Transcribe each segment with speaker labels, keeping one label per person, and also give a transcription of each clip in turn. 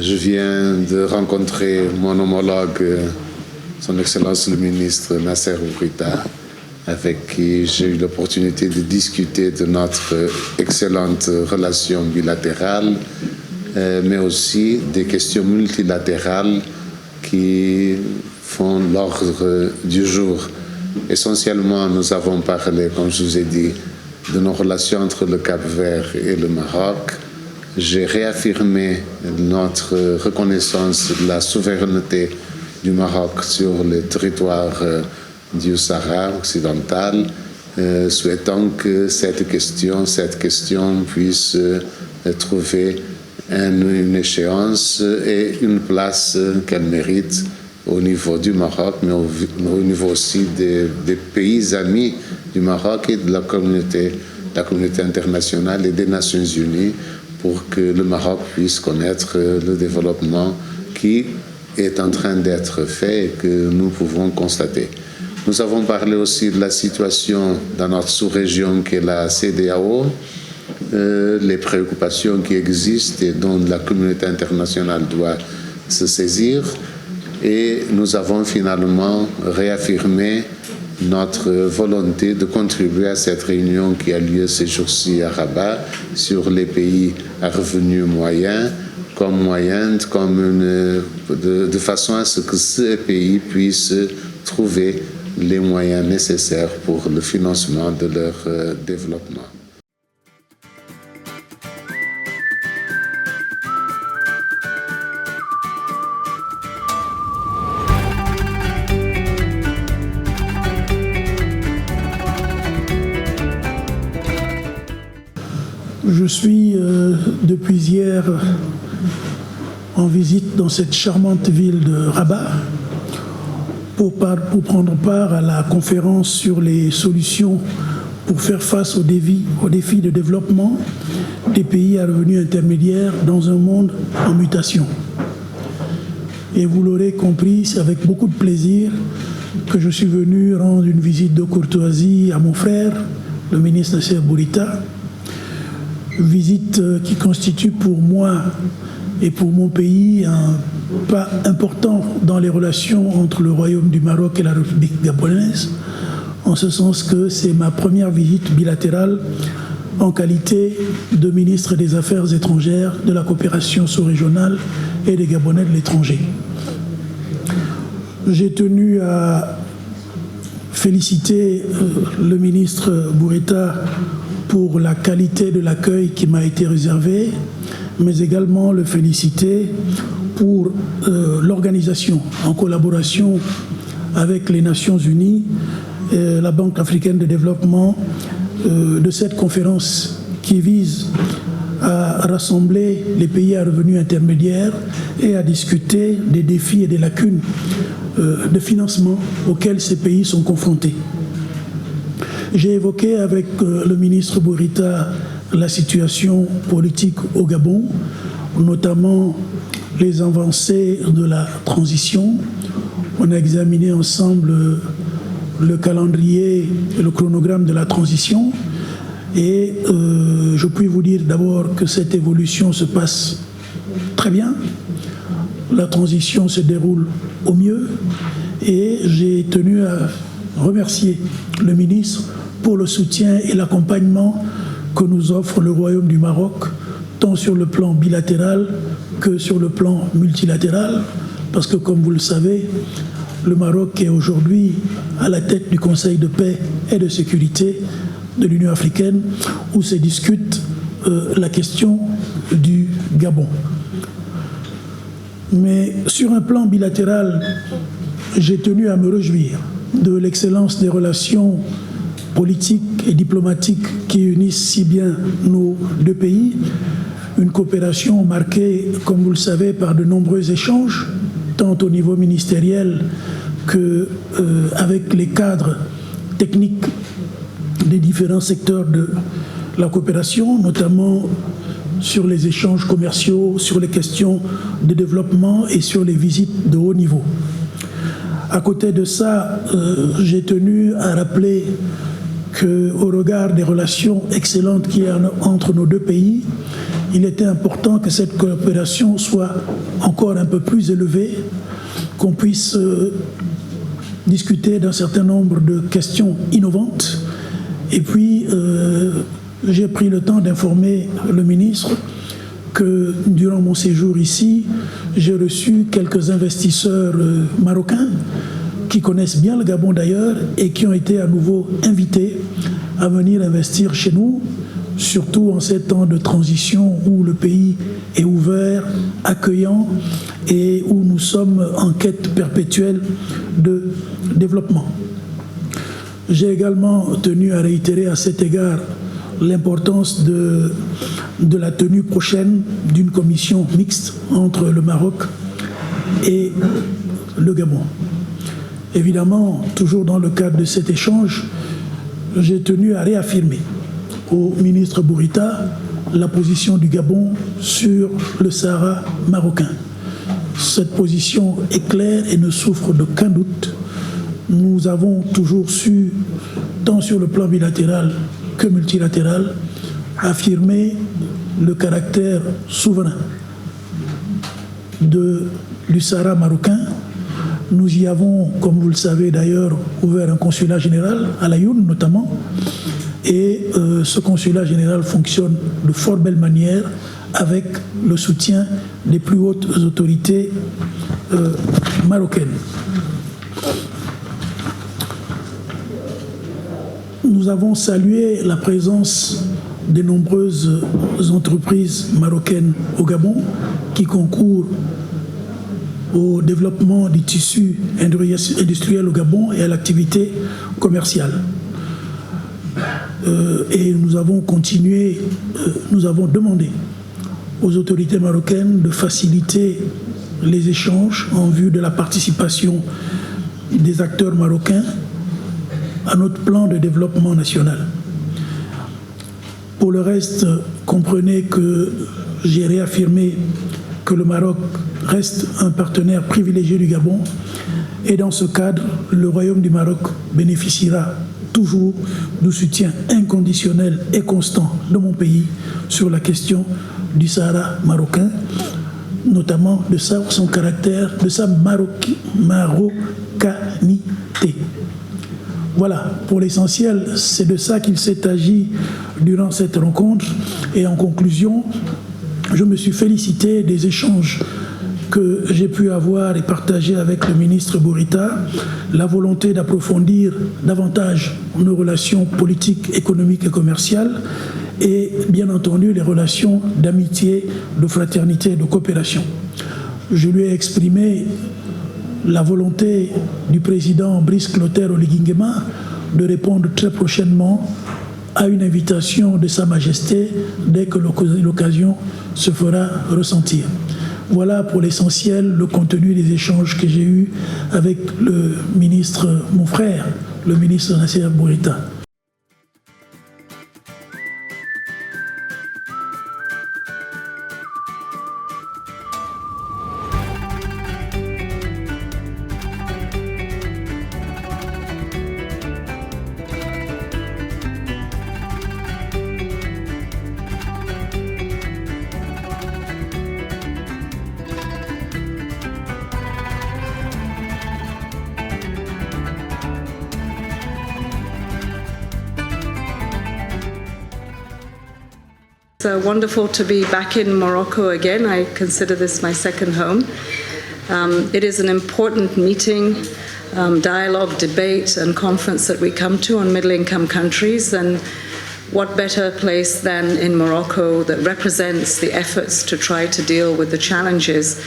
Speaker 1: Je viens de rencontrer mon homologue, son Excellence le ministre Nasser Bourita, avec qui j'ai eu l'opportunité de discuter de notre excellente relation bilatérale, mais aussi des questions multilatérales qui font l'ordre du jour. Essentiellement, nous avons parlé, comme je vous ai dit, de nos relations entre le Cap-Vert et le Maroc. J'ai réaffirmé notre reconnaissance de la souveraineté du Maroc sur le territoire du Sahara occidental, souhaitant que cette question puisse trouver une échéance et une place qu'elle mérite au niveau du Maroc, mais au niveau aussi des pays amis du Maroc et de la communauté internationale et des Nations Unies, pour que le Maroc puisse connaître le développement qui est en train d'être fait et que nous pouvons constater. Nous avons parlé aussi de la situation dans notre sous-région qui est la CEDEAO, les préoccupations qui existent et dont la communauté internationale doit se saisir. Et nous avons finalement réaffirmé notre volonté de contribuer à cette réunion qui a lieu ces jours-ci à Rabat sur les pays à revenus moyens, de façon à ce que ces pays puissent trouver les moyens nécessaires pour le financement de leur développement.
Speaker 2: Je suis depuis hier en visite dans cette charmante ville de Rabat pour prendre part à la conférence sur les solutions pour faire face aux défis de développement des pays à revenus intermédiaires dans un monde en mutation. Et vous l'aurez compris, c'est avec beaucoup de plaisir que je suis venu rendre une visite de courtoisie à mon frère, le ministre Nasser Bourita, visite qui constitue pour moi et pour mon pays un pas important dans les relations entre le Royaume du Maroc et la République gabonaise, en ce sens que c'est ma première visite bilatérale en qualité de ministre des Affaires étrangères, de la coopération sous-régionale et des Gabonais de l'étranger. J'ai tenu à féliciter le ministre Bourita pour la qualité de l'accueil qui m'a été réservé, mais également le féliciter pour l'organisation en collaboration avec les Nations Unies et la Banque africaine de développement de cette conférence qui vise à rassembler les pays à revenus intermédiaires et à discuter des défis et des lacunes de financement auxquels ces pays sont confrontés. J'ai évoqué avec le ministre Bourita la situation politique au Gabon, notamment les avancées de la transition. On a examiné ensemble le calendrier et le chronogramme de la transition. Et je puis vous dire d'abord que cette évolution se passe très bien. La transition se déroule au mieux. Et j'ai tenu à remercier le ministre pour le soutien et l'accompagnement que nous offre le Royaume du Maroc, tant sur le plan bilatéral que sur le plan multilatéral, parce que, comme vous le savez, le Maroc est aujourd'hui à la tête du Conseil de paix et de sécurité de l'Union africaine, où se discute la question du Gabon. Mais sur un plan bilatéral, j'ai tenu à me réjouir de l'excellence des relations politiques et diplomatiques qui unissent si bien nos deux pays. Une coopération marquée, comme vous le savez, par de nombreux échanges, tant au niveau ministériel qu'avec les cadres techniques des différents secteurs de la coopération, notamment sur les échanges commerciaux, sur les questions de développement et sur les visites de haut niveau. À côté de ça, j'ai tenu à rappeler qu'au regard des relations excellentes qu'il y a entre nos deux pays, il était important que cette coopération soit encore un peu plus élevée, qu'on puisse discuter d'un certain nombre de questions innovantes. Et puis, j'ai pris le temps d'informer le ministre que durant mon séjour ici, j'ai reçu quelques investisseurs marocains qui connaissent bien le Gabon d'ailleurs et qui ont été à nouveau invités à venir investir chez nous, surtout en ces temps de transition où le pays est ouvert, accueillant et où nous sommes en quête perpétuelle de développement. J'ai également tenu à réitérer à cet égard l'importance de la tenue prochaine d'une commission mixte entre le Maroc et le Gabon. Évidemment, toujours dans le cadre de cet échange, j'ai tenu à réaffirmer au ministre Bourita la position du Gabon sur le Sahara marocain. Cette position est claire et ne souffre d'aucun doute. Nous avons toujours su, tant sur le plan bilatéral que multilatéral, affirmer le caractère souverain du Sahara marocain. Nous y avons, comme vous le savez d'ailleurs, ouvert un consulat général à l'Aïoun notamment. Et ce consulat général fonctionne de fort belle manière avec le soutien des plus hautes autorités marocaines. Nous avons salué la présence de nombreuses entreprises marocaines au Gabon qui concourent au développement du tissu industriel au Gabon et à l'activité commerciale. Et nous avons continué, nous avons demandé aux autorités marocaines de faciliter les échanges en vue de la participation des acteurs marocains à notre plan de développement national. Pour le reste, comprenez que j'ai réaffirmé que le Maroc reste un partenaire privilégié du Gabon et dans ce cadre, le Royaume du Maroc bénéficiera toujours du soutien inconditionnel et constant de mon pays sur la question du Sahara marocain, notamment de son caractère, de sa marocanité. Voilà, pour l'essentiel, c'est de ça qu'il s'est agi durant cette rencontre. Et en conclusion, je me suis félicité des échanges que j'ai pu avoir et partager avec le ministre Bourita, la volonté d'approfondir davantage nos relations politiques, économiques et commerciales, et bien entendu les relations d'amitié, de fraternité et de coopération. Je lui ai exprimé la volonté du président Brice Clotaire Oligui Nguema de répondre très prochainement à une invitation de Sa Majesté dès que l'occasion se fera ressentir. Voilà pour l'essentiel le contenu des échanges que j'ai eus avec le ministre, mon frère, le ministre Nasser Bourita.
Speaker 3: It's wonderful to be back in Morocco again. I consider this my second home. It is an important meeting, dialogue, debate, and conference that we come to on middle-income countries. And what better place than in Morocco that represents the efforts to try to deal with the challenges,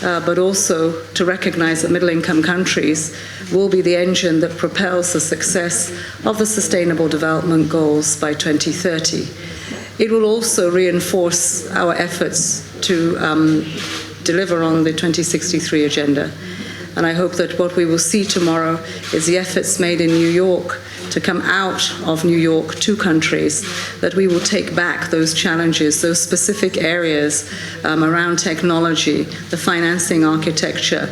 Speaker 3: but also to recognize that middle-income countries will be the engine that propels the success of the Sustainable Development Goals by 2030. It will also reinforce our efforts to deliver on the 2063 agenda. And I hope that what we will see tomorrow is the efforts made in New York to come out of New York to countries, that we will take back those challenges, those specific areas around technology, the financing architecture,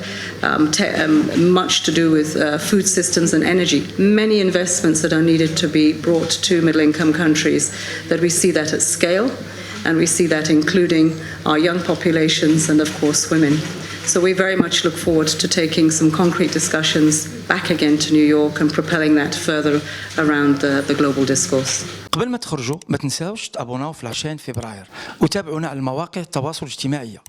Speaker 3: much to do with food systems and energy, many investments that are needed to be brought to middle-income countries, that we see that at scale, and we see that including our young populations and, of course, women. So we very much look forward to taking some concrete discussions back again to New York and propelling that further around the global discourse.
Speaker 4: قبل ما تخرجوا ما تنساوش تابوناو في 20 فبراير وتابعونا على المواقع التواصل الاجتماعي.